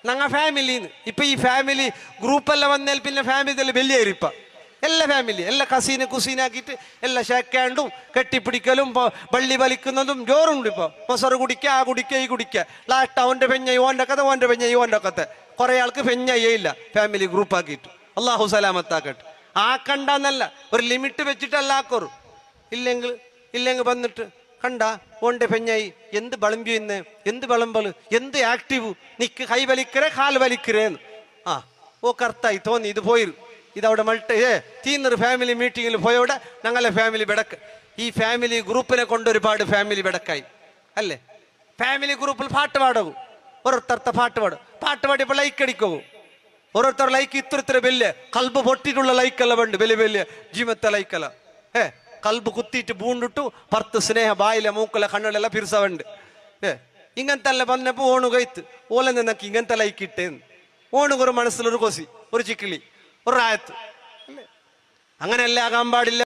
ഞങ്ങ ഫാമിലിന്ന്. ഇപ്പൊ ഈ ഫാമിലി ഗ്രൂപ്പെല്ലാം വന്നാൽ പിന്നെ ഫാമിലി വലിയ ഇപ്പം എല്ലാ ഫാമിലി എല്ലാ കസീന് കുസീനാക്കിയിട്ട് എല്ലാ ഷേക്കാണ്ടും കെട്ടിപ്പിടിക്കലും പള്ളി വലിക്കുന്നതും ജോറുണ്ട്. ഇപ്പൊ മൊസറ് കുടിക്കുക, ആ കുടിക്കുക, ഈ കുടിക്കുക. ലാസ്റ്റ് അവൻ്റെ പെഞ്ഞ ഓൻ്റെ കഥ, ഓൻ്റെ പെഞ്ഞ ഓൻ്റെ കഥ. കുറെ ആൾക്ക് പെഞ്ഞയേ ഇല്ല ഫാമിലി ഗ്രൂപ്പാക്കിയിട്ട്. അള്ളാഹു സലാമത്താക്കട്ടെ. ആക്കണ്ടെന്നല്ല, ഒരു ലിമിറ്റ് വെച്ചിട്ടല്ല ആക്കോറ്. ഇല്ലെങ്കിൽ വന്നിട്ട് കണ്ട ഓൻ്റെ പെഞ്ഞായി എന്ത് വിളമ്പിന്ന്, എന്ത് വിളമ്പല്, എന്ത് ആക്റ്റീവ്, നിക്ക് കൈ വലിക്കരേ കാൽ വലിക്കരേന്ന്. ആ ഓ കർത്തായി തോന്നി ഇത് പോയി ഇതവിടെ തീന്നൊരു ഫാമിലി മീറ്റിങ്ങിൽ പോയവിടെ ഞങ്ങളെ ഫാമിലി ബെടക്ക്. ഈ ഫാമിലി ഗ്രൂപ്പിനെ കൊണ്ട് ഒരുപാട് ഫാമിലി ബെടക്കായി അല്ലേ. ഫാമിലി ഗ്രൂപ്പിൽ പാട്ട് പാടും, ഓരോരുത്തരത്തെ പാട്ട് പാടിയപ്പോൾ ലൈക്ക് അടിക്കും. ഓരോരുത്തർ ലൈക്ക് ഇത്ര വലിയ കൽബ് പൊട്ടിയിട്ടുള്ള ലൈക്കല്ല വേണ്ട, വലിയ വലിയ ജീവത്തെ ലൈക്കല്ല. കൽബ് കുത്തിയിട്ട് പൂണ്ടിട്ടു പർത്ത് സ്നേഹ ബായിലെ മൂക്കല കണ്ണുകളെല്ലാം പിരിസവുണ്ട്. ഇങ്ങനത്തെ എല്ലാം വന്നപ്പോ ഓണു കൈത്ത് ഓല നിന്നക്ക് ഇങ്ങനത്തെ ലൈക്ക് ഇട്ടേന്ന്. ഓണുകൊരു മനസ്സിലൊരു കൊസി, ഒരു ചിക്കിളി, ഒരു റായത്ത്. അങ്ങനെയല്ലേ ആകാൻ പാടില്ല.